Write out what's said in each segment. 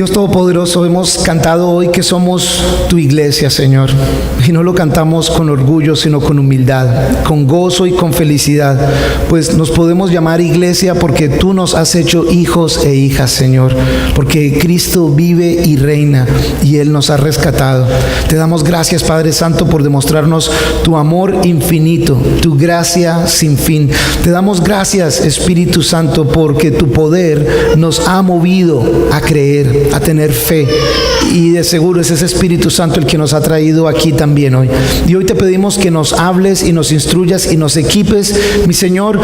Dios Todopoderoso, hemos cantado hoy que somos tu iglesia, Señor. Y no lo cantamos con orgullo, sino con humildad, con gozo y con felicidad. Pues nos podemos llamar iglesia porque tú nos has hecho hijos e hijas, Señor. Porque Cristo vive y reina y Él nos ha rescatado. Te damos gracias, Padre Santo, por demostrarnos tu amor infinito, tu gracia sin fin. Te damos gracias, Espíritu Santo, porque tu poder nos ha movido a creer, a tener fe, y de seguro es ese Espíritu Santo el que nos ha traído aquí también hoy. Y hoy te pedimos que nos hables y nos instruyas y nos equipes, mi Señor,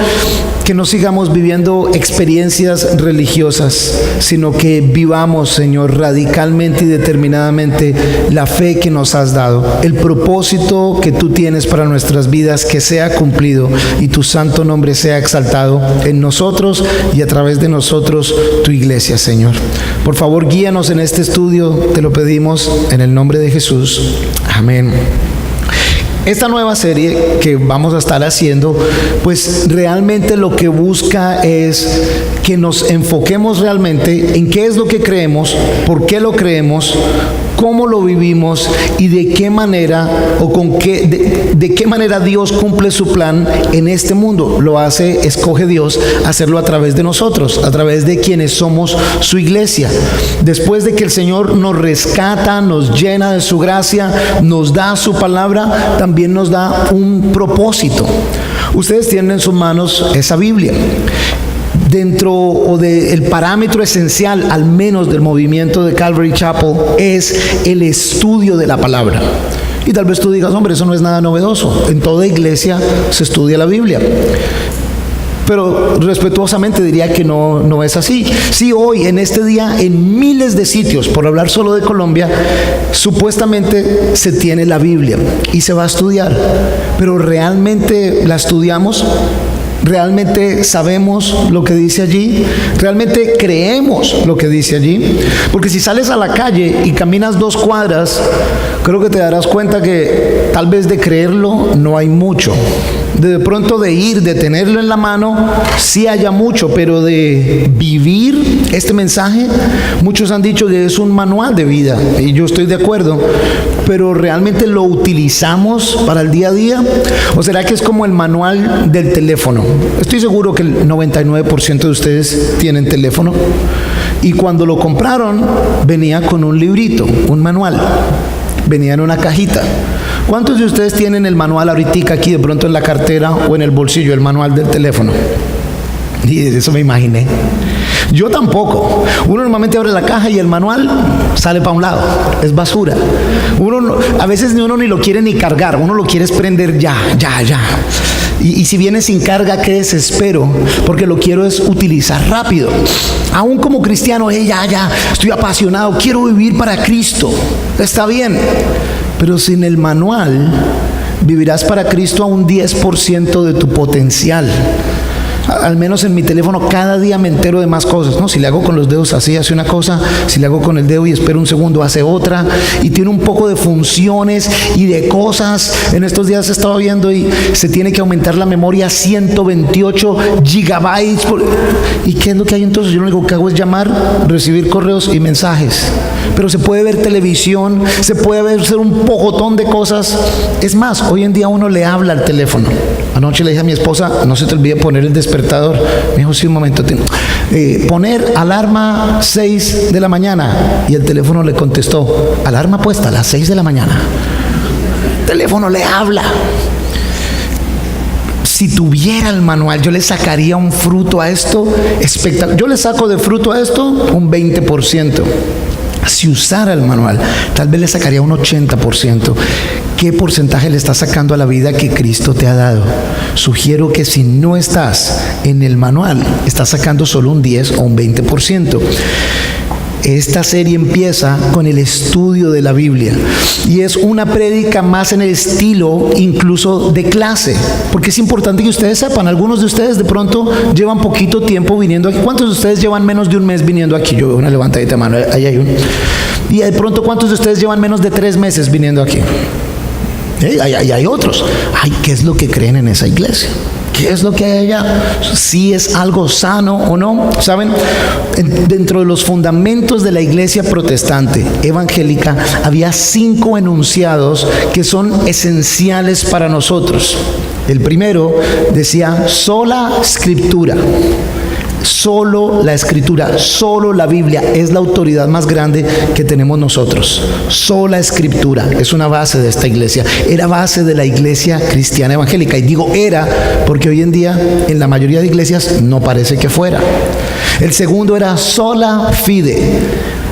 que no sigamos viviendo experiencias religiosas, sino que vivamos, Señor, radicalmente y determinadamente la fe que nos has dado, el propósito que tú tienes para nuestras vidas, que sea cumplido y tu santo nombre sea exaltado en nosotros y a través de nosotros, tu iglesia, Señor. Por favor, guíanos en este estudio, te lo pedimos en el nombre de Jesús. Amén. Esta nueva serie que vamos a estar haciendo, pues realmente lo que busca es que nos enfoquemos realmente en qué es lo que creemos, por qué lo creemos, cómo lo vivimos y de qué manera o con qué, de qué manera Dios cumple su plan en este mundo. Lo hace, escoge Dios hacerlo a través de nosotros, a través de quienes somos su iglesia. Después de que el Señor nos rescata, nos llena de su gracia, nos da su palabra, también nos da un propósito. Ustedes tienen en sus manos esa Biblia. Dentro o del parámetro esencial, al menos del movimiento de Calvary Chapel, es el estudio de la palabra. Y tal vez tú digas, hombre, eso no es nada novedoso. En toda iglesia se estudia la Biblia. Pero respetuosamente diría que no es así. Sí, hoy, en este día, en miles de sitios, por hablar solo de Colombia, supuestamente se tiene la Biblia y se va a estudiar. Pero ¿realmente la estudiamos? ¿Realmente sabemos lo que dice allí? ¿Realmente creemos lo que dice allí? Porque si sales a la calle y caminas 2 cuadras, creo que te darás cuenta que tal vez de creerlo no hay mucho. De pronto de ir, de tenerlo en la mano, sí haya mucho, pero de vivir este mensaje, muchos han dicho que es un manual de vida, y yo estoy de acuerdo, pero ¿realmente lo utilizamos para el día a día? ¿O será que es como el manual del teléfono? Estoy seguro que el 99% de ustedes tienen teléfono, y cuando lo compraron venía con un librito, un manual, venía en una cajita. ¿Cuántos de ustedes tienen el manual ahorita aquí de pronto en la cartera o en el bolsillo, el manual del teléfono? Y de eso me imaginé. Yo tampoco. Uno normalmente abre la caja y el manual sale para un lado, es basura. A veces uno ni lo quiere ni cargar, uno lo quiere prender ya. Y si viene sin carga, qué desespero, porque lo quiero es utilizar rápido. Aún como cristiano, ya, estoy apasionado, quiero vivir para Cristo. Está bien, pero sin el manual vivirás para Cristo a un 10% de tu potencial. Al menos en mi teléfono cada día me entero de más cosas, ¿no? Si le hago con los dedos así, hace una cosa. Si le hago con el dedo y espero un segundo, hace otra. Y tiene un poco de funciones y de cosas. En estos días he estado viendo y se tiene que aumentar la memoria a 128 gigabytes. ¿Y qué es lo que hay entonces? Yo lo único que hago es llamar, recibir correos y mensajes. Pero se puede ver televisión, se puede hacer un pocotón de cosas. Es más, hoy en día uno le habla al teléfono. Anoche le dije a mi esposa, no se te olvide poner el despertador. Me dijo, sí, un momento. Poner alarma 6 de la mañana. Y el teléfono le contestó, alarma puesta a las 6 de la mañana. El teléfono le habla. Si tuviera el manual, yo le sacaría un fruto a esto espectacular. Yo le saco de fruto a esto un 20%. Si usara el manual, tal vez le sacaría un 80%. ¿Qué porcentaje le estás sacando a la vida que Cristo te ha dado? Sugiero que si no estás en el manual, estás sacando solo un 10 o un 20%. Esta serie empieza con el estudio de la Biblia y es una prédica más en el estilo incluso de clase, porque es importante que ustedes sepan. Algunos de ustedes de pronto llevan poquito tiempo viniendo aquí. ¿Cuántos de ustedes llevan menos de un mes viniendo aquí? Yo veo una levantadita de mano, ahí hay uno. Y de pronto, ¿cuántos de ustedes llevan menos de 3 meses viniendo aquí? Hay otros. ¿Qué es lo que creen en esa iglesia? ¿Qué es lo que hay allá? ¿Si es algo sano o no? ¿Saben? Dentro de los fundamentos de la iglesia protestante evangélica había 5 enunciados que son esenciales para nosotros. El primero decía: sola escritura. Solo la Escritura, solo la Biblia es la autoridad más grande que tenemos nosotros. Sola Escritura es una base de esta iglesia. Era base de la iglesia cristiana evangélica. Y digo era porque hoy en día en la mayoría de iglesias no parece que fuera. El segundo era sola fide.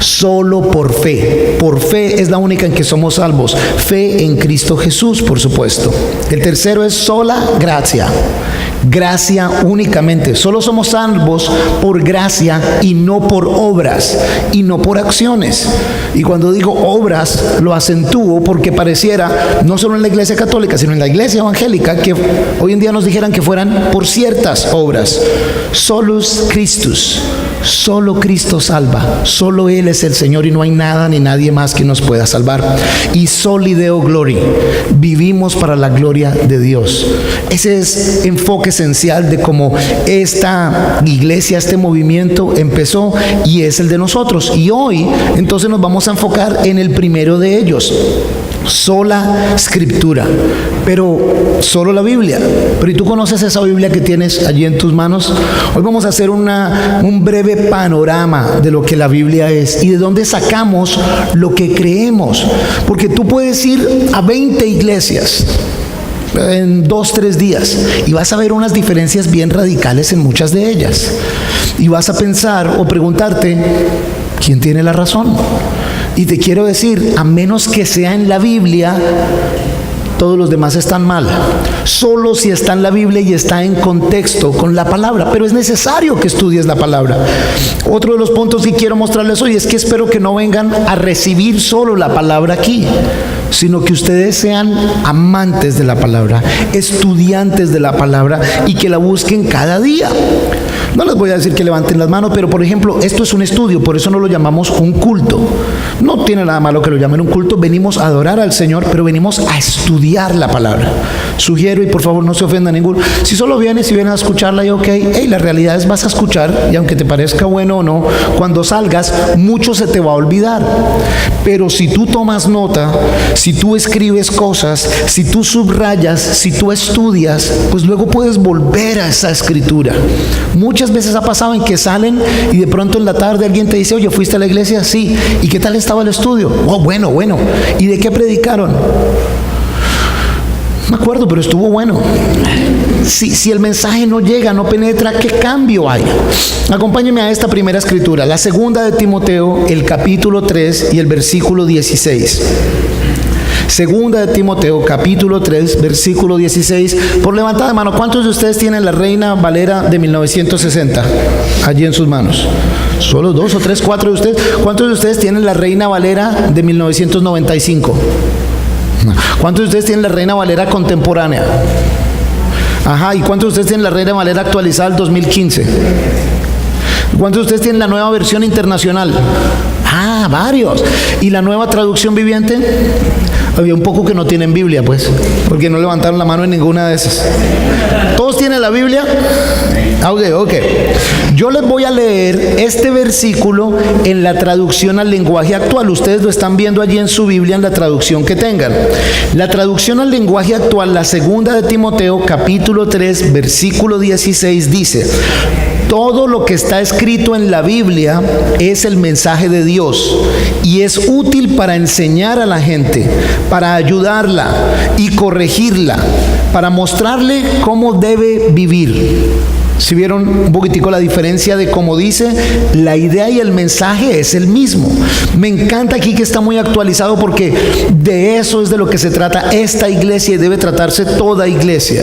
Solo por fe. Por fe es la única en que somos salvos. Fe en Cristo Jesús, por supuesto. El tercero es sola gracia. Gracia únicamente. Solo somos salvos por gracia y no por obras y no por acciones. Y cuando digo obras lo acentúo porque pareciera, no solo en la iglesia católica, sino en la iglesia evangélica, que hoy en día nos dijeran que fueran por ciertas obras. Solus Christus. Solo Cristo salva, solo Él es el Señor y no hay nada ni nadie más que nos pueda salvar. Y soli Deo Glory, vivimos para la gloria de Dios. Ese es enfoque esencial de cómo esta iglesia, este movimiento empezó y es el de nosotros. Y hoy entonces nos vamos a enfocar en el primero de ellos. Sola Escritura, pero solo la Biblia. Pero ¿y tú conoces esa Biblia que tienes allí en tus manos? Hoy vamos a hacer un breve panorama de lo que la Biblia es y de dónde sacamos lo que creemos. Porque tú puedes ir a 20 iglesias en 2-3 días y vas a ver unas diferencias bien radicales en muchas de ellas. Y vas a pensar o preguntarte, ¿quién tiene la razón? Y te quiero decir, a menos que sea en la Biblia, todos los demás están mal. Solo si está en la Biblia y está en contexto con la palabra. Pero es necesario que estudies la palabra. Otro de los puntos que quiero mostrarles hoy es que espero que no vengan a recibir solo la palabra aquí, sino que ustedes sean amantes de la palabra, estudiantes de la palabra y que la busquen cada día. No les voy a decir que levanten las manos, pero por ejemplo, esto es un estudio, por eso no lo llamamos un culto. No tiene nada malo que lo llamen un culto, venimos a adorar al Señor, pero venimos a estudiar la palabra. Sugiero, y por favor no se ofenda a ninguno, si solo vienes y vienes a escucharla y ok, la realidad es vas a escuchar y aunque te parezca bueno o no, cuando salgas mucho se te va a olvidar. Pero si tú tomas nota, si tú escribes cosas, si tú subrayas, si tú estudias, pues luego puedes volver a esa escritura. Muchas veces ha pasado en que salen y de pronto en la tarde alguien te dice: oye, ¿fuiste a la iglesia? Sí. ¿Y qué tal estaba el estudio? Oh, bueno. ¿Y de qué predicaron? No me acuerdo, pero estuvo bueno. Si el mensaje no llega, no penetra, ¿qué cambio hay? Acompáñenme a esta primera escritura, la segunda de Timoteo, el capítulo 3 y el versículo 16. Segunda de Timoteo, capítulo 3, versículo 16. Por levantada de mano, ¿cuántos de ustedes tienen la Reina Valera de 1960 allí en sus manos? Solo 2 o 3, 4 de ustedes. ¿Cuántos de ustedes tienen la Reina Valera de 1995? ¿Cuántos de ustedes tienen la Reina Valera contemporánea? Ajá, ¿y cuántos de ustedes tienen la Reina Valera actualizada del 2015? ¿Cuántos de ustedes tienen la nueva versión internacional? Ah, varios. ¿Y la nueva traducción viviente? Había un poco que no tienen Biblia, pues, porque no levantaron la mano en ninguna de esas. ¿Todos tienen la Biblia? Ok. Yo les voy a leer este versículo en la traducción al lenguaje actual. Ustedes lo están viendo allí en su Biblia en la traducción que tengan. La traducción al lenguaje actual, la segunda de Timoteo, capítulo 3, versículo 16, dice: todo lo que está escrito en la Biblia es el mensaje de Dios y es útil para enseñar a la gente, para ayudarla y corregirla, para mostrarle cómo debe vivir. Si vieron un poquitico la diferencia de cómo dice, la idea y el mensaje es el mismo. Me encanta aquí que está muy actualizado porque de eso es de lo que se trata esta iglesia y debe tratarse toda iglesia.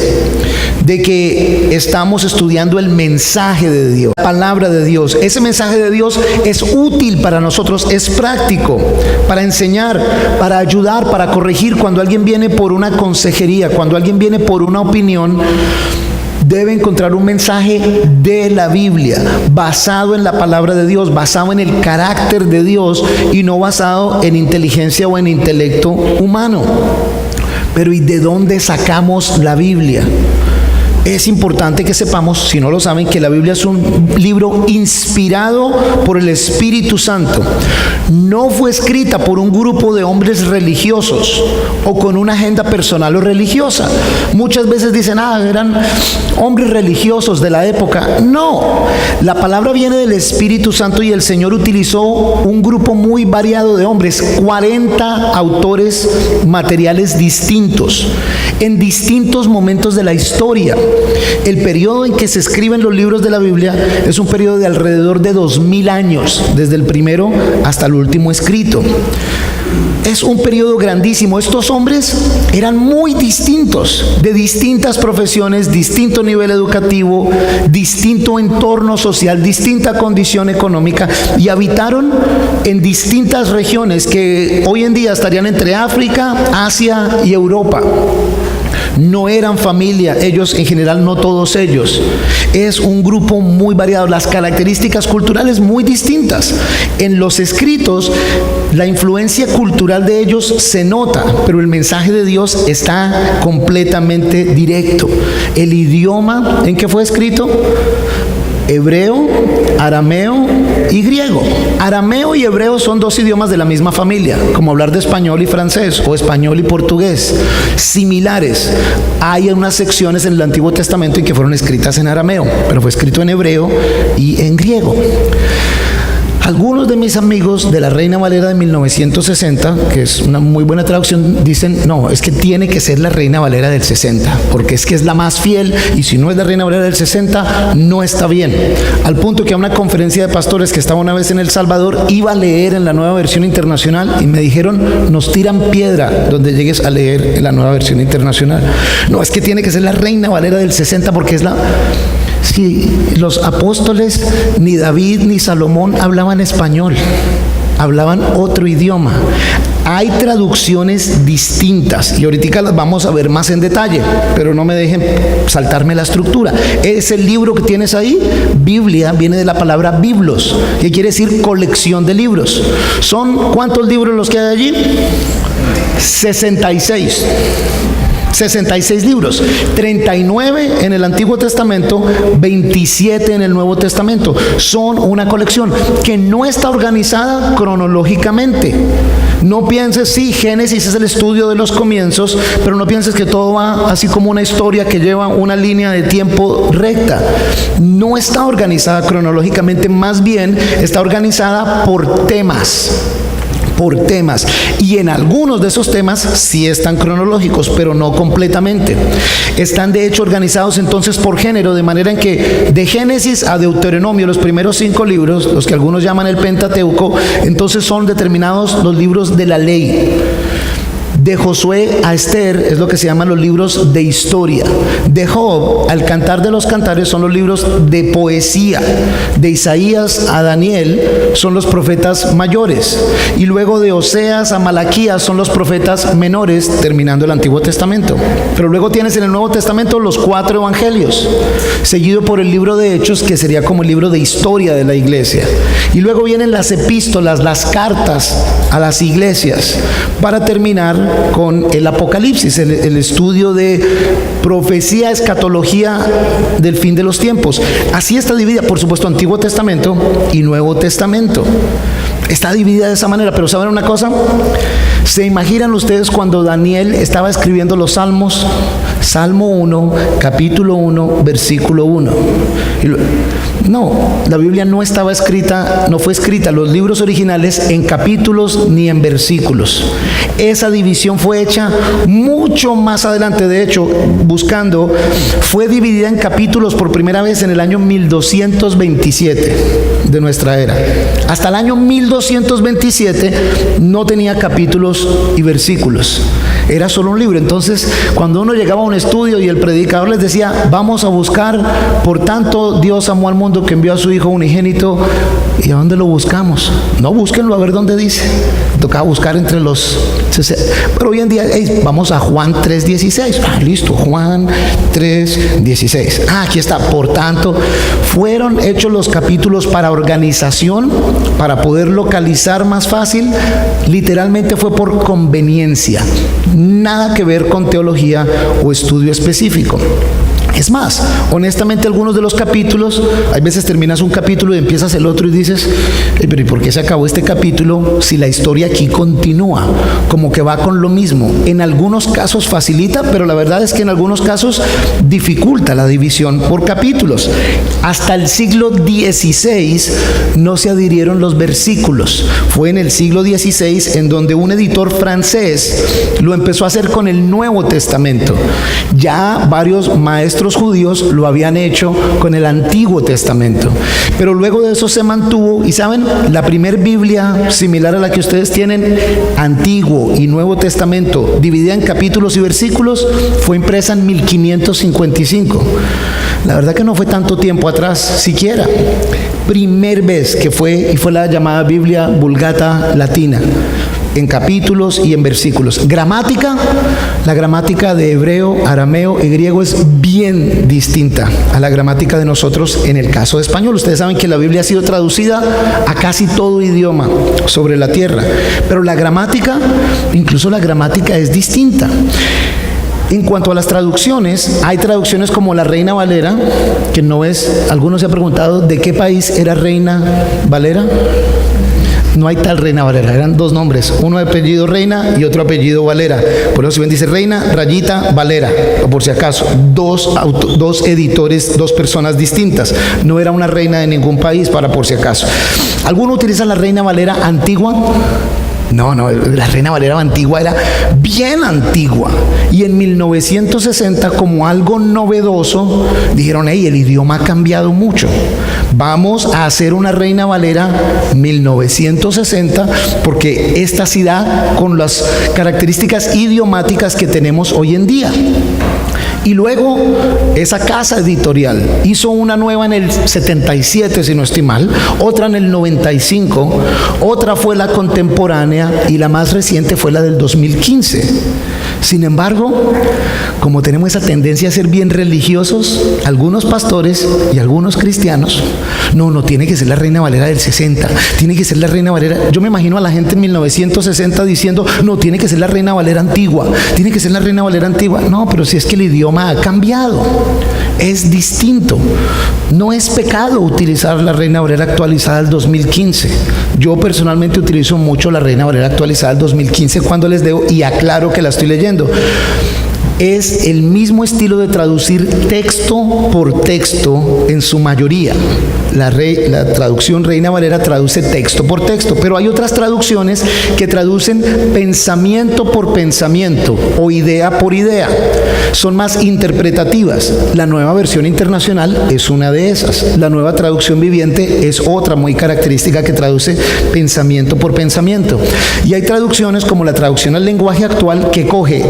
De que estamos estudiando el mensaje de Dios, la palabra de Dios. Ese mensaje de Dios es útil para nosotros, es práctico, para enseñar, para ayudar, para corregir. Cuando alguien viene por una consejería, cuando alguien viene por una opinión, debe encontrar un mensaje de la Biblia, basado en la palabra de Dios, basado en el carácter de Dios y no basado en inteligencia o en intelecto humano. Pero ¿y de dónde sacamos la Biblia? Es importante que sepamos, si no lo saben, que la Biblia es un libro inspirado por el Espíritu Santo. No fue escrita por un grupo de hombres religiosos o con una agenda personal o religiosa. Muchas veces dicen, eran hombres religiosos de la época. No, la palabra viene del Espíritu Santo y el Señor utilizó un grupo muy variado de hombres, 40 autores materiales distintos, en distintos momentos de la historia. El periodo en que se escriben los libros de la Biblia es un periodo de alrededor de 2000 años, desde el primero hasta el último escrito. Es un periodo grandísimo. Estos hombres eran muy distintos, de distintas profesiones, distinto nivel educativo, distinto entorno social, distinta condición económica, y habitaron en distintas regiones que hoy en día estarían entre África, Asia y Europa. No eran familia, ellos en general, no todos ellos. Es un grupo muy variado, las características culturales muy distintas. En los escritos, la influencia cultural de ellos se nota, pero el mensaje de Dios está completamente directo. El idioma en que fue escrito: hebreo, arameo y griego. Arameo y hebreo son dos idiomas de la misma familia, como hablar de español y francés, o español y portugués, similares. Hay unas secciones en el Antiguo Testamento en que fueron escritas en arameo, pero fue escrito en hebreo y en griego. Algunos de mis amigos de la Reina Valera de 1960, que es una muy buena traducción, dicen, no, es que tiene que ser la Reina Valera del 60, porque es que es la más fiel, y si no es la Reina Valera del 60, no está bien. Al punto que a una conferencia de pastores que estaba una vez en El Salvador, iba a leer en la Nueva Versión Internacional, y me dijeron, nos tiran piedra donde llegues a leer en la Nueva Versión Internacional. No, es que tiene que ser la Reina Valera del 60, porque es la... Si los apóstoles, ni David ni Salomón hablaban español, hablaban otro idioma. Hay traducciones distintas y ahorita las vamos a ver más en detalle, pero no me dejen saltarme la estructura. Es el libro que tienes ahí. Biblia viene de la palabra biblos, que quiere decir colección de libros. ¿Son cuántos libros los que hay allí? 66 libros, 39 en el Antiguo Testamento, 27 en el Nuevo Testamento. Son una colección que no está organizada cronológicamente. No pienses, sí, Génesis es el estudio de los comienzos, pero no pienses que todo va así como una historia que lleva una línea de tiempo recta. No está organizada cronológicamente, más bien está organizada por temas. Y en algunos de esos temas sí están cronológicos, pero no completamente. Están de hecho organizados entonces por género, de manera en que de Génesis a Deuteronomio, los primeros 5 libros, los que algunos llaman el Pentateuco, entonces son determinados los libros de la ley. De Josué a Esther es lo que se llaman los libros de historia. De Job al Cantar de los Cantares son los libros de poesía. De Isaías a Daniel son los profetas mayores. Y luego de Oseas a Malaquías son los profetas menores, terminando el Antiguo Testamento. Pero luego tienes en el Nuevo Testamento los 4 evangelios, seguido por el libro de Hechos, que sería como el libro de historia de la iglesia. Y luego vienen las epístolas, las cartas a las iglesias, para terminar con el Apocalipsis, el estudio de profecía, escatología del fin de los tiempos. Así está dividida, por supuesto, Antiguo Testamento y Nuevo Testamento. Está dividida de esa manera, pero ¿saben una cosa? ¿Se imaginan ustedes cuando Daniel estaba escribiendo los Salmos? Salmo 1, capítulo 1, versículo 1. No, la Biblia no estaba escrita, no fue escrita, los libros originales, en capítulos ni en versículos. Esa división fue hecha mucho más adelante. De hecho, buscando, fue dividida en capítulos por primera vez en el año 1227 de nuestra era. Hasta el año 1227 no tenía capítulos y versículos. Era solo un libro. Entonces, cuando uno llegaba a un estudio y el predicador les decía, vamos a buscar, por tanto Dios amó al mundo que envió a su Hijo unigénito, ¿y a dónde lo buscamos? No, búsquenlo a ver dónde dice. Tocaba buscar entre los... Pero hoy en día, vamos a Juan 3:16. Listo, Juan 3:16. Aquí está. Por tanto, fueron hechos los capítulos para organización, para poder localizar más fácil. Literalmente fue por conveniencia. Nada que ver con teología o estudio específico. Es más, honestamente algunos de los capítulos, hay veces terminas un capítulo y empiezas el otro y dices, pero ¿y por qué se acabó este capítulo si la historia aquí continúa? Como que va con lo mismo. En algunos casos facilita, pero la verdad es que en algunos casos dificulta la división por capítulos. Hasta el siglo XVI no se adhirieron los versículos. Fue en el siglo XVI en donde un editor francés lo empezó a hacer con el Nuevo Testamento. Ya varios maestros judíos lo habían hecho con el Antiguo Testamento, pero luego de eso se mantuvo. Y saben, la primer Biblia similar a la que ustedes tienen, Antiguo y Nuevo Testamento, dividida en capítulos y versículos, fue impresa en 1555. La verdad que no fue tanto tiempo atrás siquiera. Primer vez que fue, y fue la llamada Biblia Vulgata Latina, en capítulos y en versículos. Gramática, la gramática de hebreo, arameo y griego es bien distinta a la gramática de nosotros en el caso de español. Ustedes saben que la Biblia ha sido traducida a casi todo idioma sobre la tierra, pero la gramática, incluso la gramática es distinta. En cuanto a las traducciones, hay traducciones como la Reina Valera, que no es, algunos se han preguntado de qué país era Reina Valera. No hay tal Reina Valera, eran dos nombres, uno de apellido Reina y otro apellido Valera. Por eso si ven dice Reina, rayita, Valera, o por si acaso, dos editores, dos personas distintas. No era una reina de ningún país, para por si acaso. ¿Alguno utiliza la Reina Valera antigua? No, la Reina Valera antigua era bien antigua. Y en 1960, como algo novedoso, dijeron, hey, el idioma ha cambiado mucho. Vamos a hacer una Reina Valera 1960, porque esta sí da con las características idiomáticas que tenemos hoy en día. Y luego esa casa editorial hizo una nueva en el 77, si no estoy mal, otra en el 95, otra fue la contemporánea y la más reciente fue la del 2015. Sin embargo, como tenemos esa tendencia a ser bien religiosos, algunos pastores y algunos cristianos, no tiene que ser la Reina Valera del 60, tiene que ser la Reina Valera. Yo me imagino a la gente en 1960 diciendo, no, tiene que ser la Reina Valera antigua, tiene que ser la Reina Valera antigua. No, pero si es que el idioma ha cambiado, es distinto. No es pecado utilizar la Reina Valera actualizada del 2015. Yo personalmente utilizo mucho la Reina Valera actualizada del 2015 cuando les leo y aclaro que la estoy leyendo. Es el mismo estilo de traducir texto por texto en su mayoría. La traducción Reina Valera traduce texto por texto, pero hay otras traducciones que traducen pensamiento por pensamiento o idea por idea. Son más interpretativas. La Nueva Versión Internacional es una de esas. La Nueva Traducción Viviente es otra muy característica que traduce pensamiento por pensamiento. Y hay traducciones como la traducción al lenguaje actual que coge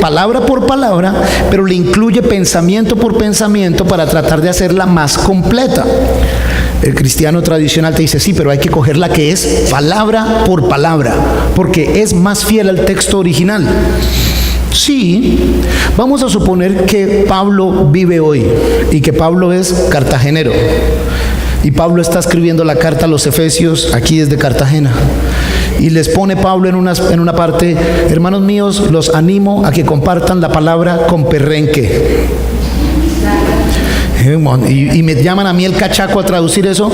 palabra por palabra, pero le incluye pensamiento por pensamiento para tratar de hacerla más completa. El cristiano tradicional te dice, sí, pero hay que coger la que es palabra por palabra, porque es más fiel al texto original. Sí, vamos a suponer que Pablo vive hoy y que Pablo es cartagenero. Y Pablo está escribiendo la carta a los Efesios aquí desde Cartagena. Y les pone Pablo en una parte, hermanos míos, los animo a que compartan la palabra con perrenque. Y me llaman a mí el cachaco a traducir eso,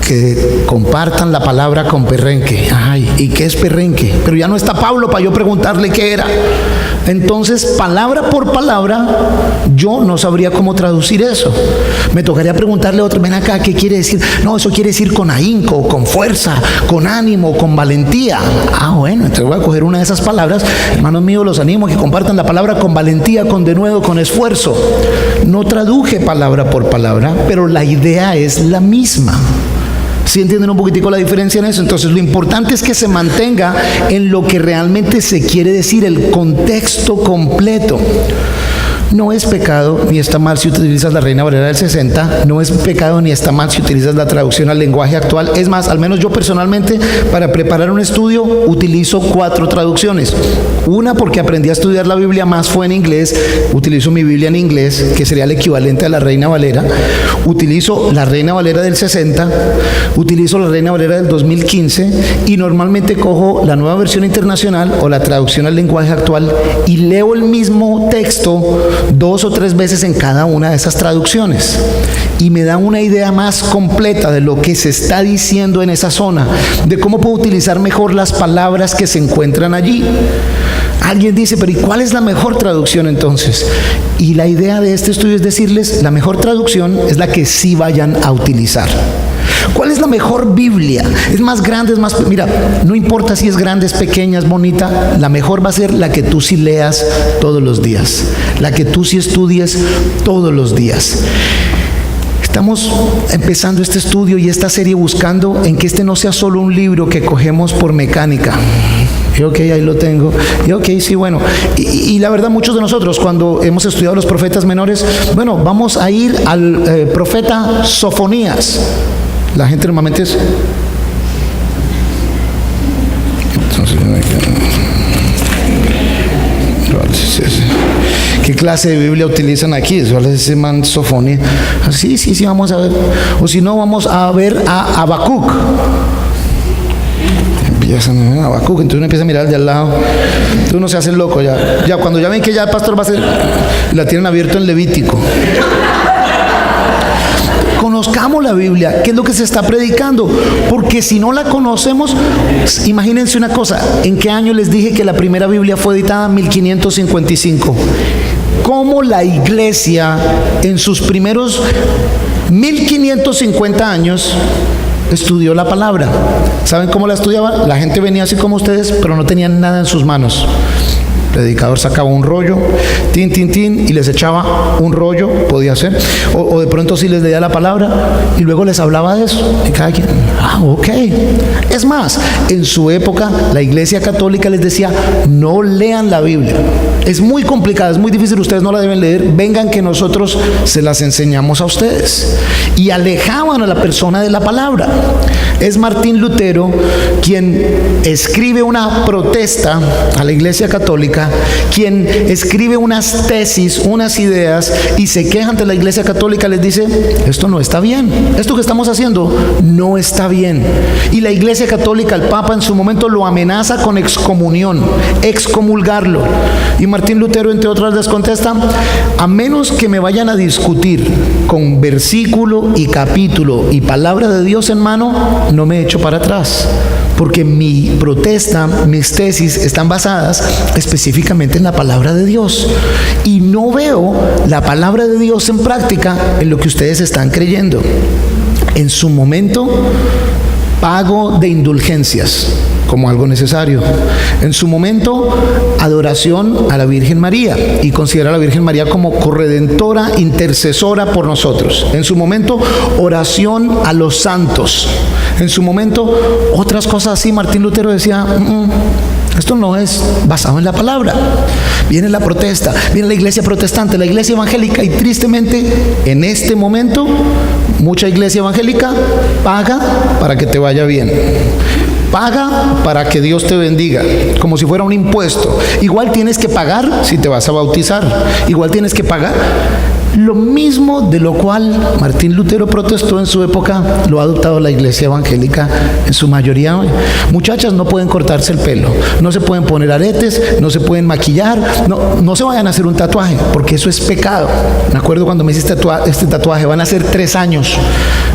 que compartan la palabra con perrenque. Ay, ¿y qué es perrenque? Pero ya no está Pablo para yo preguntarle qué era. Entonces, palabra por palabra, yo no sabría cómo traducir eso. Me tocaría preguntarle a otro, ven acá, ¿qué quiere decir? No, eso quiere decir con ahínco, con fuerza, con ánimo, con valentía. Ah, bueno, entonces voy a coger una de esas palabras. Hermanos míos, los animo a que compartan la palabra con valentía, con denuedo, con esfuerzo. No traduje palabra por palabra, pero la idea es la misma. ¿Sí entienden un poquitico la diferencia en eso? Entonces lo importante es que se mantenga en lo que realmente se quiere decir, el contexto completo. No es pecado ni está mal si utilizas la Reina Valera del 60, no es pecado ni está mal si utilizas la traducción al lenguaje actual. Es más, al menos yo personalmente, para preparar un estudio, utilizo 4 traducciones. Una, porque aprendí a estudiar la Biblia más fue en inglés, utilizo mi Biblia en inglés, que sería el equivalente a la Reina Valera. utilizo la Reina Valera del 60, utilizo la Reina Valera del 2015 y normalmente cojo la Nueva Versión Internacional o la traducción al lenguaje actual y leo el mismo texto 2 o 3 veces en cada una de esas traducciones. Y me da una idea más completa de lo que se está diciendo en esa zona, de cómo puedo utilizar mejor las palabras que se encuentran allí. Alguien dice, pero ¿y cuál es la mejor traducción entonces? Y la idea de este estudio es decirles, la mejor traducción es la que sí vayan a utilizar. ¿Cuál es la mejor Biblia? ¿Es más grande, es más...? Mira, no importa si es grande, es pequeña, es bonita, la mejor va a ser la que tú sí leas todos los días, la que tú sí estudies todos los días. Estamos empezando este estudio y esta serie buscando en que este no sea solo un libro que cogemos por mecánica. Y ok, ahí lo tengo. Y ok, sí, bueno. Y la verdad, muchos de nosotros cuando hemos estudiado los profetas menores, bueno, vamos a ir al profeta Sofonías. La gente normalmente es... ¿Qué clase de Biblia utilizan aquí? Eso es man Sofonía. Sí, vamos a ver. O si no, vamos a ver a Habacuc. Empiezan a Habacuc, entonces uno empieza a mirar al de al lado. Entonces uno se hace loco ya. Ya cuando ya ven que ya el pastor va a ser, la tienen abierto en Levítico. Conozcamos la Biblia, qué es lo que se está predicando, porque si no la conocemos, imagínense una cosa, ¿en qué año les dije que la primera Biblia fue editada? 1555. ¿Cómo la iglesia en sus primeros 1550 años estudió la palabra? ¿Saben cómo la estudiaba? La gente venía así como ustedes, pero no tenían nada en sus manos. El predicador sacaba un rollo, tin, y les echaba un rollo, podía ser, o de pronto sí les leía la palabra y luego les hablaba de eso. Y cada quien, ok. Es más, en su época la Iglesia Católica les decía, no lean la Biblia. Es muy complicada, es muy difícil, ustedes no la deben leer, vengan que nosotros se las enseñamos a ustedes. Y alejaban a la persona de la palabra. Es Martín Lutero quien escribe una protesta a la Iglesia Católica, quien escribe unas tesis, unas ideas y se queja ante la Iglesia Católica, les dice, esto no está bien, esto que estamos haciendo no está bien. Y la Iglesia Católica, el Papa en su momento lo amenaza con excomunión, excomulgarlo. Y Martín Lutero, entre otras, les contesta, a menos que me vayan a discutir con versículo y capítulo y palabra de Dios en mano, no me echo para atrás, porque mi protesta, mis tesis están basadas específicamente en la palabra de Dios y no veo la palabra de Dios en práctica en lo que ustedes están creyendo. En su momento, pago de indulgencias como algo necesario. En su momento, adoración a la Virgen María y considera a la Virgen María como corredentora, intercesora por nosotros. En su momento, oración a los santos. En su momento, otras cosas así. Martín Lutero decía, esto no es basado en la palabra. Viene la protesta, viene la iglesia protestante, la iglesia evangélica, y tristemente, en este momento, mucha iglesia evangélica paga para que te vaya bien. Paga para que Dios te bendiga, como si fuera un impuesto. Igual tienes que pagar si te vas a bautizar. Igual tienes que pagar. Lo mismo de lo cual Martín Lutero protestó en su época, lo ha adoptado la iglesia evangélica en su mayoría hoy. Muchachas no pueden cortarse el pelo, no se pueden poner aretes, no se pueden maquillar, no se vayan a hacer un tatuaje, porque eso es pecado. Me acuerdo cuando me hice este tatuaje, van a ser 3 años.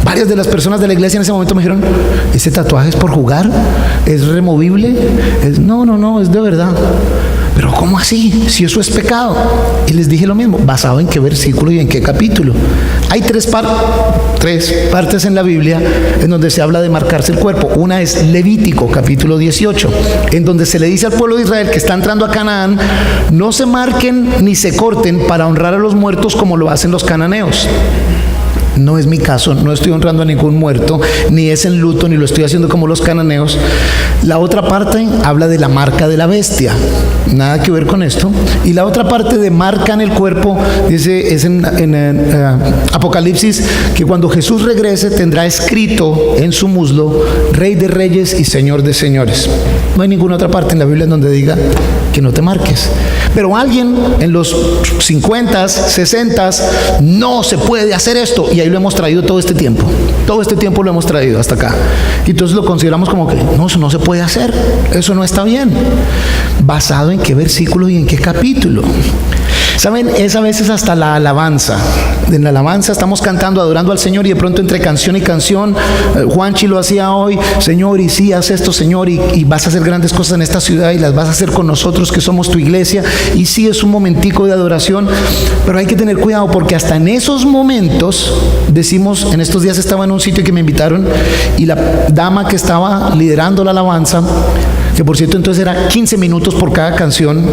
Varias de las personas de la iglesia en ese momento me dijeron, ¿ese tatuaje es por jugar? ¿Es removible? No, es de verdad. Pero ¿cómo así? Si eso es pecado. Y les dije lo mismo, ¿basado en qué versículo y en qué capítulo? Hay tres partes en la Biblia en donde se habla de marcarse el cuerpo. Una es Levítico, capítulo 18, en donde se le dice al pueblo de Israel que está entrando a Canaán, no se marquen ni se corten para honrar a los muertos como lo hacen los cananeos. No es mi caso, no estoy honrando a ningún muerto, ni es en luto, ni lo estoy haciendo como los cananeos. La otra parte habla de la marca de la bestia, nada que ver con esto. Y la otra parte de marca en el cuerpo, dice, es en Apocalipsis, que cuando Jesús regrese tendrá escrito en su muslo Rey de Reyes y Señor de Señores. No hay ninguna otra parte en la Biblia en donde diga que no te marques. Pero alguien en los 50, 60, no se puede hacer esto, y ahí lo hemos traído todo este tiempo. Todo este tiempo lo hemos traído hasta acá. Y entonces lo consideramos como que no, eso no se puede hacer, eso no está bien. ¿Basado en qué versículo y en qué capítulo? ¿Saben? Es a veces hasta la alabanza. En la alabanza estamos cantando, adorando al Señor, y de pronto entre canción y canción, Juanchi lo hacía hoy: Señor, y sí, haz esto, Señor, y vas a hacer grandes cosas en esta ciudad, y las vas a hacer con nosotros que somos tu iglesia. Y sí, es un momentico de adoración, pero hay que tener cuidado, porque hasta en esos momentos, decimos, en estos días estaba en un sitio que me invitaron, y la dama que estaba liderando la alabanza, que por cierto entonces era 15 minutos por cada canción,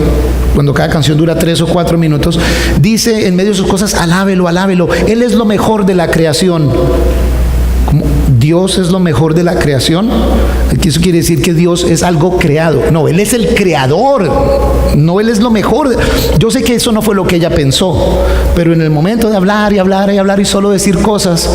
cuando cada canción dura 3 o 4 minutos, dice en medio de sus cosas: alábelo, alábelo, Él es lo mejor de la creación. ¿Cómo? ¿Dios es lo mejor de la creación? Eso quiere decir que Dios es algo creado. No, Él es el creador, no Él es lo mejor. Yo sé que eso no fue lo que ella pensó, pero en el momento de hablar y hablar y hablar y solo decir cosas,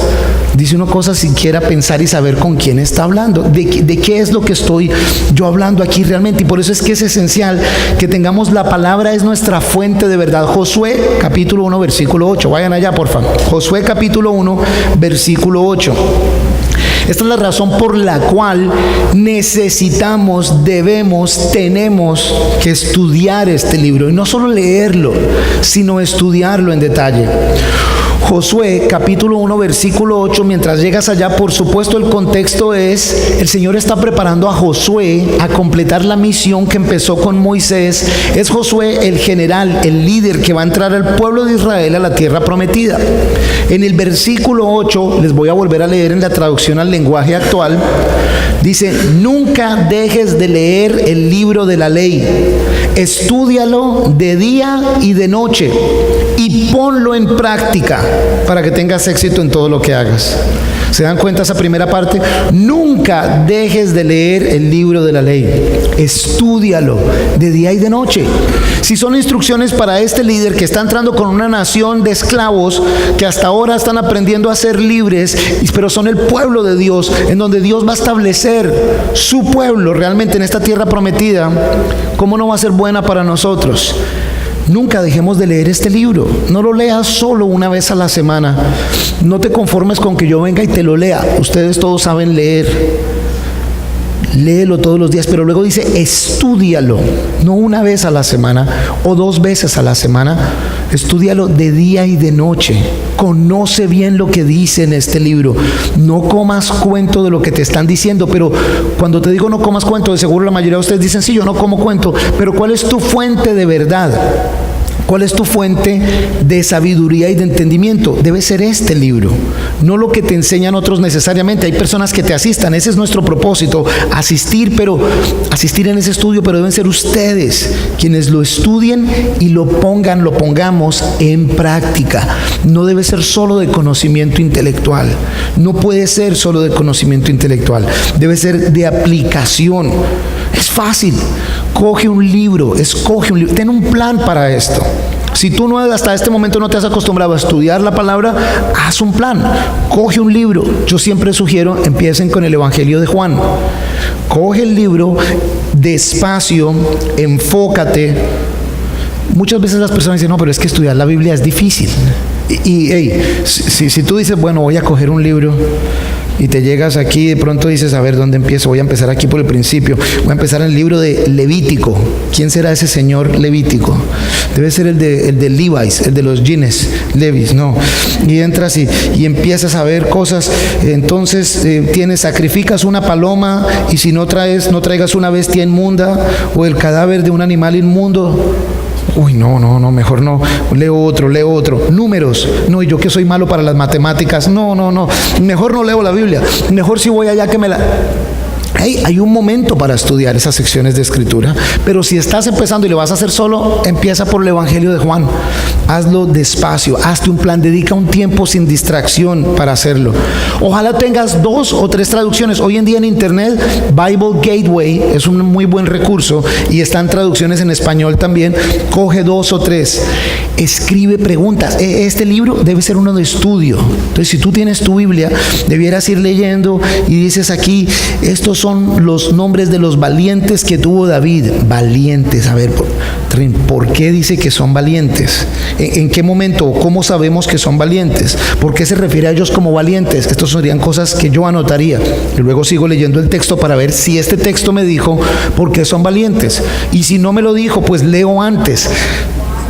dice uno cosas sin siquiera pensar y saber con quién está hablando, de qué es lo que estoy yo hablando aquí realmente. Y por eso es que es esencial que tengamos la palabra, es nuestra fuente de verdad. Josué capítulo 1 versículo 8, vayan allá por favor. Josué capítulo 1 versículo 8. Esta es la razón por la cual necesitamos, debemos, tenemos que estudiar este libro, y no solo leerlo, sino estudiarlo en detalle. Josué capítulo 1 versículo 8, mientras llegas allá, por supuesto el contexto es, el Señor está preparando a Josué a completar la misión que empezó con Moisés. Es Josué el general, el líder que va a entrar al pueblo de Israel a la tierra prometida. En el versículo 8, les voy a volver a leer en la traducción al lenguaje actual, dice: nunca dejes de leer el libro de la ley, estúdialo de día y de noche, y ponlo en práctica para que tengas éxito en todo lo que hagas. ¿Se dan cuenta esa primera parte? Nunca dejes de leer el libro de la ley, estúdialo de día y de noche. Si son instrucciones para este líder que está entrando con una nación de esclavos que hasta ahora están aprendiendo a ser libres, pero son el pueblo de Dios, en donde Dios va a establecer su pueblo realmente en esta tierra prometida, ¿cómo no va a ser buena para nosotros? Nunca dejemos de leer este libro. No lo leas solo una vez a la semana. No te conformes con que yo venga y te lo lea. Ustedes todos saben leer. Léelo todos los días, pero luego dice: estúdialo, no una vez a la semana o 2 veces a la semana. Estúdialo de día y de noche. Conoce bien lo que dice en este libro. No comas cuento de lo que te están diciendo. Pero cuando te digo no comas cuento, de seguro la mayoría de ustedes dicen: sí, yo no como cuento. Pero ¿cuál es tu fuente de verdad? ¿Cuál es tu fuente de sabiduría y de entendimiento? Debe ser este libro, no lo que te enseñan otros necesariamente. Hay personas que te asistan, ese es nuestro propósito, asistir en ese estudio, pero deben ser ustedes quienes lo estudien y lo pongamos en práctica. No debe ser solo de conocimiento intelectual, no puede ser solo de conocimiento intelectual, debe ser de aplicación. Es fácil, coge un libro, escoge un libro, ten un plan para esto. Si tú no hasta este momento no te has acostumbrado a estudiar la palabra, haz un plan, coge un libro. Yo siempre sugiero, empiecen con el Evangelio de Juan. Coge el libro despacio, enfócate. Muchas veces las personas dicen: no, pero es que estudiar la Biblia es difícil. Y si tú dices: bueno, voy a coger un libro, y te llegas aquí y de pronto dices: a ver, ¿dónde empiezo? Voy a empezar aquí por el principio. Voy a empezar en el libro de Levítico. ¿Quién será ese señor Levítico? Debe ser el de Levi's, el de los jeans, Levi's, no. Y entras y empiezas a ver cosas. Entonces sacrificas una paloma, y si no traigas una bestia inmunda o el cadáver de un animal inmundo. Uy, no, mejor no. Leo otro. Números. No, y yo que soy malo para las matemáticas. No. Mejor no leo la Biblia. Mejor si voy allá que me la... Hay un momento para estudiar esas secciones de escritura, pero si estás empezando y lo vas a hacer solo, empieza por el Evangelio de Juan. Hazlo despacio, hazte un plan, dedica un tiempo sin distracción para hacerlo. Ojalá tengas 2 o 3 traducciones. Hoy en día en internet, Bible Gateway es un muy buen recurso y están traducciones en español también. Coge 2 o 3. escribe preguntas. Este libro debe ser uno de estudio. Entonces, si tú tienes tu Biblia, debieras ir leyendo y dices aquí, estos son los nombres de los valientes que tuvo David. Valientes, a ver, ¿por qué dice que son valientes? ¿En qué momento? ¿Cómo sabemos que son valientes? ¿Por qué se refiere a ellos como valientes? Estas serían cosas que yo anotaría. Y luego sigo leyendo el texto para ver si este texto me dijo por qué son valientes. Y si no me lo dijo, pues leo antes.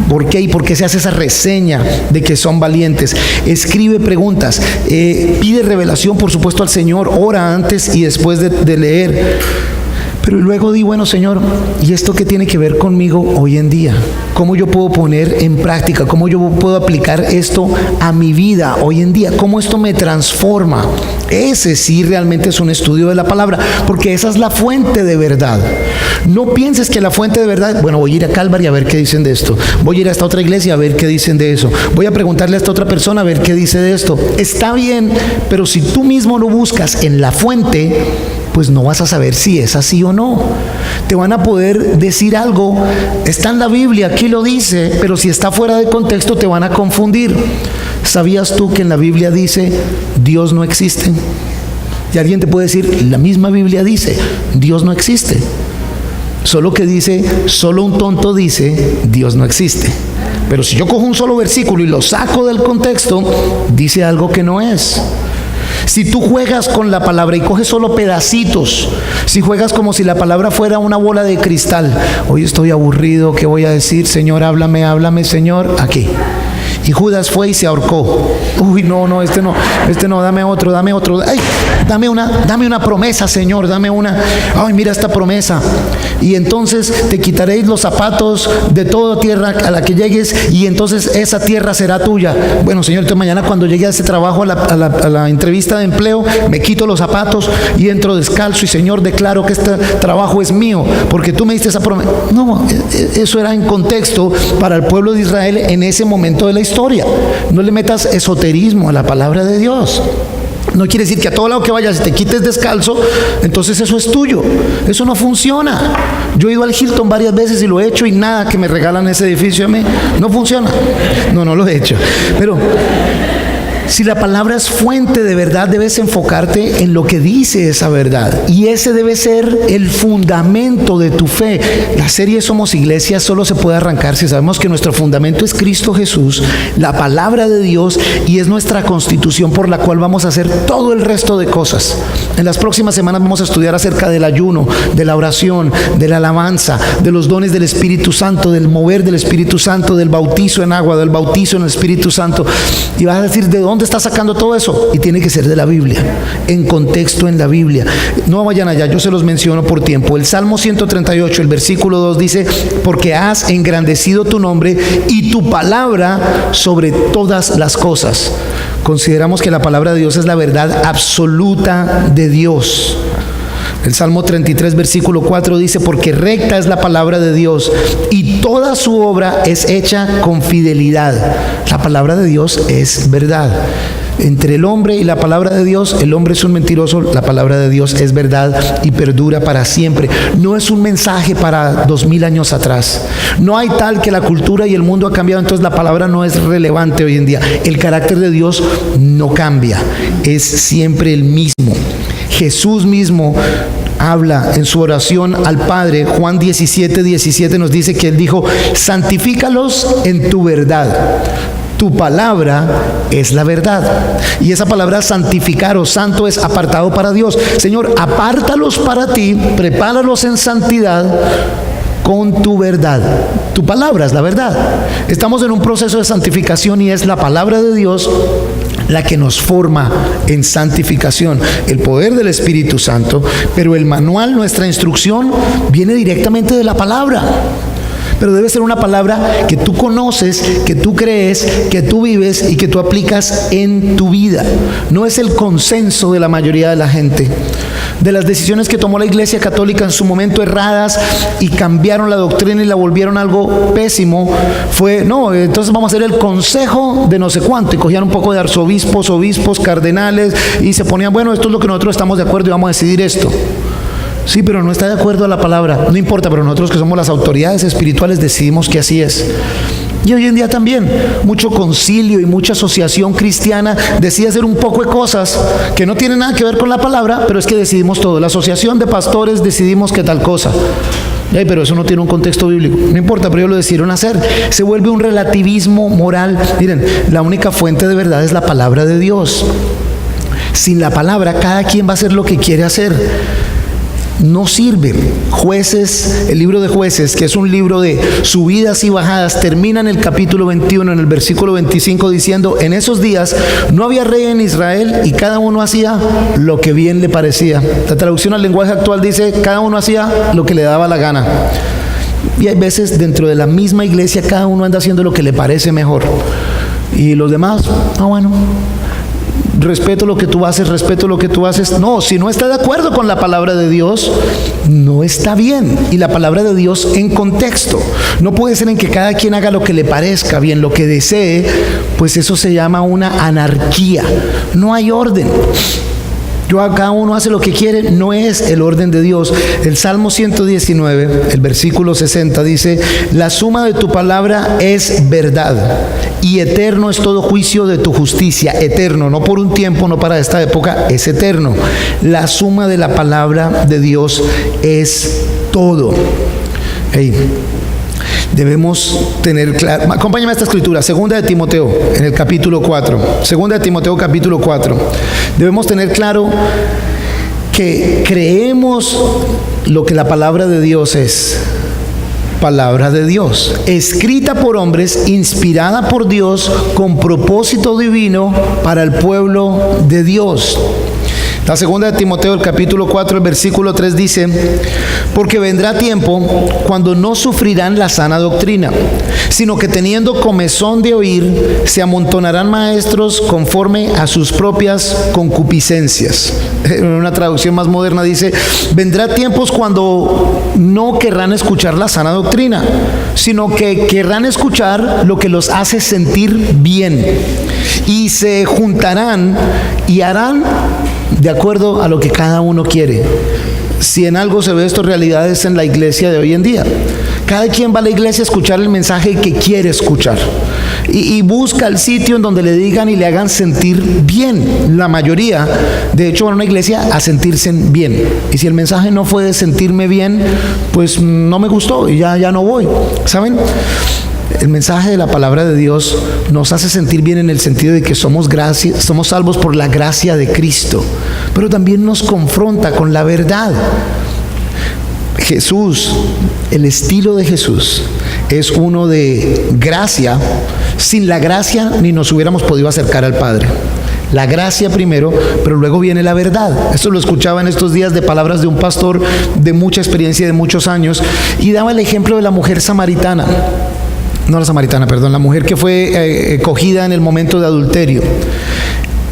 ¿Por qué? ¿Y por qué se hace esa reseña de que son valientes? Escribe preguntas, pide revelación, por supuesto, al Señor, ora antes y después de leer. Pero luego di, bueno, Señor, ¿y esto qué tiene que ver conmigo hoy en día? ¿Cómo yo puedo poner en práctica? ¿Cómo yo puedo aplicar esto a mi vida hoy en día? ¿Cómo esto me transforma? Ese sí realmente es un estudio de la palabra, porque esa es la fuente de verdad. No pienses que la fuente de verdad, bueno, voy a ir a Calvary a ver qué dicen de esto. Voy a ir a esta otra iglesia a ver qué dicen de eso. Voy a preguntarle a esta otra persona a ver qué dice de esto. Está bien, pero si tú mismo lo buscas en la fuente, pues no vas a saber si es así o no. Te van a poder decir algo, está en la Biblia, aquí lo dice, pero si está fuera de contexto te van a confundir. ¿Sabías tú que en la Biblia dice Dios no existe? Y alguien te puede decir, la misma Biblia dice Dios no existe. Solo que dice, solo un tonto dice Dios no existe. Pero si yo cojo un solo versículo y lo saco del contexto, dice algo que no es. Si tú juegas con la palabra y coges solo pedacitos, si juegas como si la palabra fuera una bola de cristal, hoy estoy aburrido, ¿qué voy a decir? Señor, háblame, Señor, aquí. Y Judas fue y se ahorcó. Uy, no, este no, dame otro. Ay, dame una promesa, Señor, dame una. Ay, mira esta promesa. Y entonces te quitaréis los zapatos de toda tierra a la que llegues, y entonces esa tierra será tuya. Bueno, Señor, entonces mañana cuando llegue a ese trabajo, a la entrevista de empleo, me quito los zapatos y entro descalzo, y Señor, declaro que este trabajo es mío, porque tú me diste esa promesa. No, eso era en contexto para el pueblo de Israel en ese momento de la historia. No le metas esoterismo a la palabra de Dios. No quiere decir que a todo lado que vayas y te quites descalzo, entonces eso es tuyo. Eso no funciona. Yo he ido al Hilton varias veces y lo he hecho, y nada que me regalan ese edificio a mí. No funciona. No lo he hecho. Pero si la palabra es fuente de verdad, debes enfocarte en lo que dice esa verdad, y ese debe ser el fundamento de tu fe. La serie Somos Iglesia solo se puede arrancar si sabemos que nuestro fundamento es Cristo Jesús, la palabra de Dios, y es nuestra constitución por la cual vamos a hacer todo el resto de cosas. En las próximas semanas vamos a estudiar acerca del ayuno, de la oración, de la alabanza, de los dones del Espíritu Santo, del mover del Espíritu Santo, del bautizo en agua, del bautizo en el Espíritu Santo. Y vas a decir, ¿de dónde está sacando todo eso? Y tiene que ser de la Biblia, en contexto en la Biblia. No vayan allá, yo se los menciono por tiempo. El Salmo 138, el versículo 2 dice, porque has engrandecido tu nombre y tu palabra sobre todas las cosas. Consideramos que la palabra de Dios es la verdad absoluta de Dios. El Salmo 33, versículo 4 dice, porque recta es la palabra de Dios y toda su obra es hecha con fidelidad. La palabra de Dios es verdad. Entre el hombre y la palabra de Dios, el hombre es un mentiroso, la palabra de Dios es verdad y perdura para siempre. No es un mensaje para 2000 años atrás. No hay tal que la cultura y el mundo ha cambiado, entonces la palabra no es relevante hoy en día. El carácter de Dios no cambia, es siempre el mismo. Jesús mismo habla en su oración al Padre. Juan 17 nos dice que Él dijo, santifícalos en tu verdad. Tu palabra es la verdad. Y esa palabra santificar o santo es apartado para Dios. Señor, apártalos para ti, prepáralos en santidad con tu verdad. Tu palabra es la verdad. Estamos en un proceso de santificación y es la palabra de Dios la que nos forma en santificación, el poder del Espíritu Santo, pero el manual, nuestra instrucción, viene directamente de la palabra. Pero debe ser una palabra que tú conoces, que tú crees, que tú vives y que tú aplicas en tu vida. No es el consenso de la mayoría de la gente. De las decisiones que tomó la Iglesia Católica en su momento erradas y cambiaron la doctrina y la volvieron algo pésimo, fue, no, entonces vamos a hacer el consejo de no sé cuánto, y cogían un poco de arzobispos, obispos, cardenales, y se ponían, bueno, esto es lo que nosotros estamos de acuerdo y vamos a decidir esto. Sí, pero no está de acuerdo a la palabra, no importa, pero nosotros que somos las autoridades espirituales decidimos que así es. Y hoy en día también, mucho concilio y mucha asociación cristiana decide hacer un poco de cosas que no tienen nada que ver con la palabra, pero es que decidimos todo. La asociación de pastores decidimos que tal cosa. Pero eso no tiene un contexto bíblico. No importa, pero ellos lo decidieron hacer. Se vuelve un relativismo moral. Miren, la única fuente de verdad es la palabra de Dios. Sin la palabra, cada quien va a hacer lo que quiere hacer. No sirve. Jueces, el libro de Jueces, que es un libro de subidas y bajadas, termina en el capítulo 21, en el versículo 25, diciendo: en esos días no había rey en Israel y cada uno hacía lo que bien le parecía. La traducción al lenguaje actual dice: cada uno hacía lo que le daba la gana. Y hay veces dentro de la misma iglesia cada uno anda haciendo lo que le parece mejor. Y los demás, bueno, respeto lo que tú haces, respeto lo que tú haces. No, si no está de acuerdo con la palabra de Dios, no está bien. Y la palabra de Dios en contexto. No puede ser en que cada quien haga lo que le parezca bien, lo que desee, pues eso se llama una anarquía. No hay orden. Cada uno hace lo que quiere, no es el orden de Dios. El Salmo 119, el versículo 60 dice: la suma de tu palabra es verdad y eterno es todo juicio de tu justicia. Eterno, no por un tiempo, no para esta época, es eterno. La suma de la palabra de Dios es todo. Debemos tener claro. Acompáñame a esta escritura, segunda de Timoteo, en el capítulo 4. Segunda de Timoteo, capítulo 4. Debemos tener claro que creemos lo que la palabra de Dios es. Palabra de Dios, escrita por hombres, inspirada por Dios, con propósito divino para el pueblo de Dios. La segunda de Timoteo, el capítulo 4, el versículo 3 dice: porque vendrá tiempo cuando no sufrirán la sana doctrina, sino que teniendo comezón de oír, se amontonarán maestros conforme a sus propias concupiscencias. En una traducción más moderna dice: vendrá tiempos cuando no querrán escuchar la sana doctrina, sino que querrán escuchar lo que los hace sentir bien, y se juntarán y harán de acuerdo a lo que cada uno quiere. Si en algo se ve esto, realidades en la iglesia de hoy en día. Cada quien va a la iglesia a escuchar el mensaje que quiere escuchar y busca el sitio en donde le digan y le hagan sentir bien. La mayoría, de hecho, van a una iglesia a sentirse bien. Y si el mensaje no fue de sentirme bien, pues no me gustó y ya no voy. ¿Saben? El mensaje de la palabra de Dios nos hace sentir bien en el sentido de que somos salvos por la gracia de Cristo, pero también nos confronta con la verdad. Jesús, el estilo de Jesús es uno de gracia. Sin la gracia ni nos hubiéramos podido acercar al Padre. La gracia primero, pero luego viene la verdad. Esto lo escuchaba en estos días de palabras de un pastor de mucha experiencia, de muchos años, y daba el ejemplo de la mujer samaritana. La mujer que fue cogida en el momento de adulterio.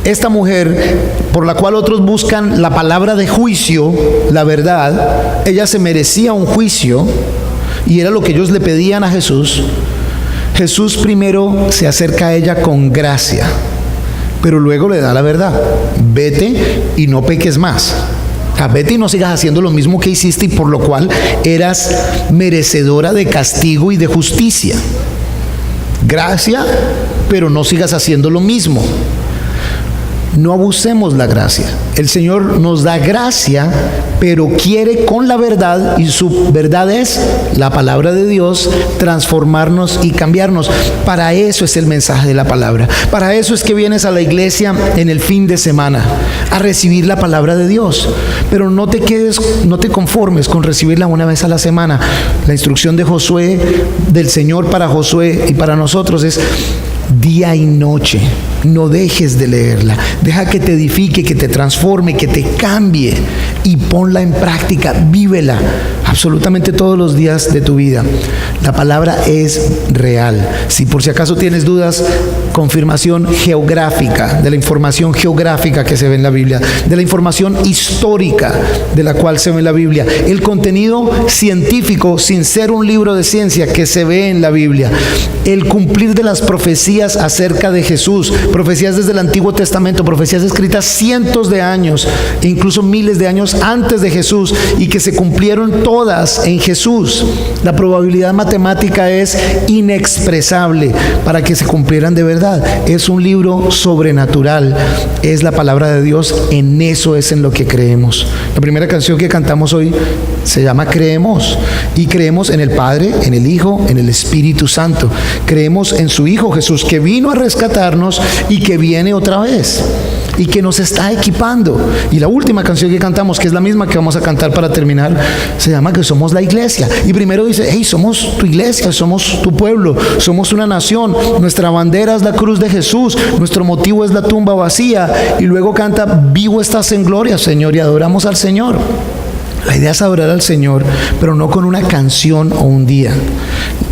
Esta mujer, por la cual otros buscan la palabra de juicio, la verdad, ella se merecía un juicio y era lo que ellos le pedían a Jesús. Jesús primero se acerca a ella con gracia, pero luego le da la verdad: vete y no peques más. Vete y no sigas haciendo lo mismo que hiciste y por lo cual eras merecedora de castigo y de justicia. Gracia, pero no sigas haciendo lo mismo. No abusemos la gracia. El Señor nos da gracia, pero quiere con la verdad, y su verdad es la palabra de Dios, transformarnos y cambiarnos. Para eso es el mensaje de la palabra. Para eso es que vienes a la iglesia en el fin de semana, a recibir la palabra de Dios. Pero no te conformes con recibirla una vez a la semana. La instrucción de Josué, del Señor para Josué y para nosotros, es día y noche. No dejes de leerla. Deja que te edifique, que te transforme, que te cambie, y ponla en práctica. Vívela absolutamente todos los días de tu vida. La palabra es real. Si por si acaso tienes dudas, confirmación geográfica, de la información geográfica que se ve en la Biblia, de la información histórica de la cual se ve en la Biblia, el contenido científico sin ser un libro de ciencia que se ve en la Biblia, el cumplir de las profecías acerca de Jesús, profecías desde el Antiguo Testamento, profecías escritas cientos de años, incluso miles de años antes de Jesús, y que se cumplieron todas en Jesús. La probabilidad matemática es inexpresable para que se cumplieran de verdad. Es un libro sobrenatural, es la palabra de Dios, en eso es en lo que creemos. La primera canción que cantamos hoy se llama Creemos, y creemos en el Padre, en el Hijo, en el Espíritu Santo. Creemos en su Hijo Jesús, que vino a rescatarnos y que viene otra vez y que nos está equipando. Y la última canción que cantamos, que es la misma que vamos a cantar para terminar, se llama que somos la iglesia. Y primero dice, hey, somos tu iglesia, somos tu pueblo, somos una nación, nuestra bandera es la cruz de Jesús, nuestro motivo es la tumba vacía. Y luego canta, vivo estás en gloria, Señor, y adoramos al Señor. La idea es adorar al Señor, pero no con una canción o un día.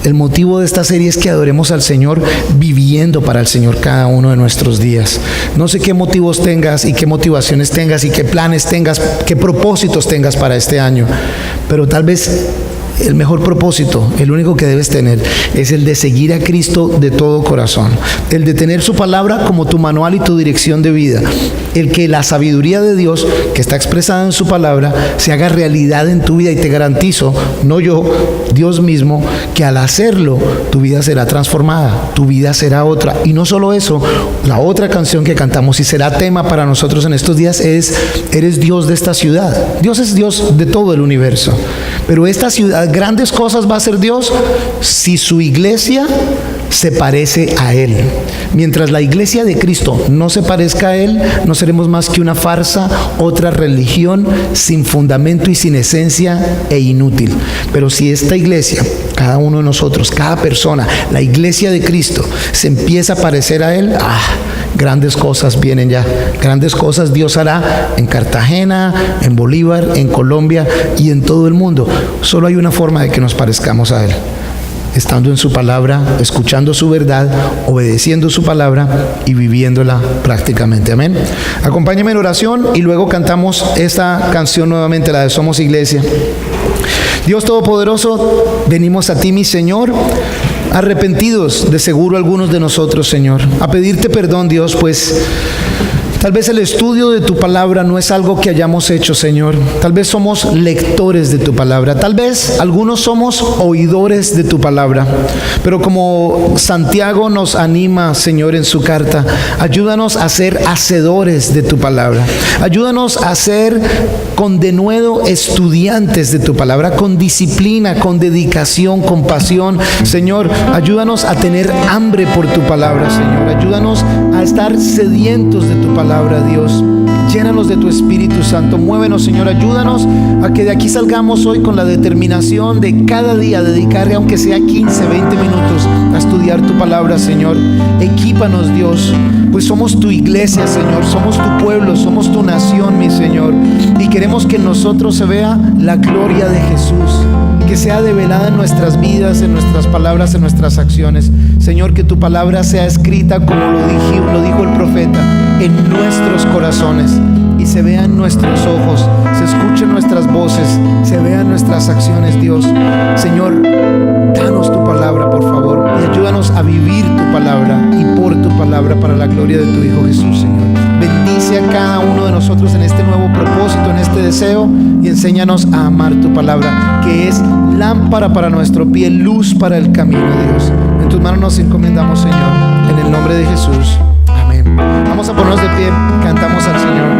El motivo de esta serie es que adoremos al Señor viviendo para el Señor cada uno de nuestros días. No sé qué motivos tengas y qué motivaciones tengas y qué planes tengas, qué propósitos tengas para este año, pero tal vez el mejor propósito, el único que debes tener, es el de seguir a Cristo de todo corazón, el de tener su palabra como tu manual y tu dirección de vida, el que la sabiduría de Dios que está expresada en su palabra se haga realidad en tu vida. Y te garantizo, no yo, Dios mismo, que al hacerlo tu vida será transformada, tu vida será otra. Y no solo eso, la otra canción que cantamos y será tema para nosotros en estos días es: eres Dios de esta ciudad. Dios es Dios de todo el universo, pero esta ciudad, grandes cosas va a hacer Dios si su iglesia se parece a Él. Mientras la iglesia de Cristo no se parezca a Él, no seremos más que una farsa, otra religión sin fundamento y sin esencia e inútil. Pero si esta iglesia, cada uno de nosotros, cada persona, la iglesia de Cristo, se empieza a parecer a Él, grandes cosas vienen ya. Grandes cosas Dios hará en Cartagena, en Bolívar, en Colombia y en todo el mundo. Solo hay una forma de que nos parezcamos a Él: estando en su palabra, escuchando su verdad, obedeciendo su palabra y viviéndola prácticamente. Amén. Acompáñame en oración y luego cantamos esta canción nuevamente, la de Somos Iglesia. Dios Todopoderoso, venimos a ti, mi Señor, arrepentidos de seguro algunos de nosotros, Señor, a pedirte perdón, Dios, pues tal vez el estudio de tu palabra no es algo que hayamos hecho, Señor. Tal vez somos lectores de tu palabra. Tal vez algunos somos oidores de tu palabra. Pero como Santiago nos anima, Señor, en su carta, ayúdanos a ser hacedores de tu palabra. Ayúdanos a ser con denuedo estudiantes de tu palabra, con disciplina, con dedicación, con pasión. Señor, ayúdanos a tener hambre por tu palabra, Señor. Ayúdanos a estar sedientos de tu palabra, Dios. Llénanos de tu Espíritu Santo. Muévenos, Señor. Ayúdanos a que de aquí salgamos hoy con la determinación de cada día dedicarle, aunque sea 15, 20 minutos, a estudiar tu palabra, Señor. Equípanos, Dios, pues somos tu iglesia, Señor. Somos tu pueblo, somos tu nación, mi Señor. Y queremos que en nosotros se vea la gloria de Jesús, que sea develada en nuestras vidas, en nuestras palabras, en nuestras acciones. Señor, que tu palabra sea escrita como lo dijo el profeta, en nuestros corazones, y se vea en nuestros ojos, se escuchen nuestras voces, se vean nuestras acciones, Dios. Señor, danos tu palabra, por favor, y ayúdanos a vivir tu palabra y por tu palabra, para la gloria de tu Hijo Jesús, Señor. Bendice a cada uno de nosotros en este nuevo propósito, en este deseo, y enséñanos a amar tu palabra, que es lámpara para nuestro pie, luz para el camino, Dios. En tus manos nos encomendamos, Señor, en el nombre de Jesús. Amén. Vamos a ponernos de pie, cantamos al Señor.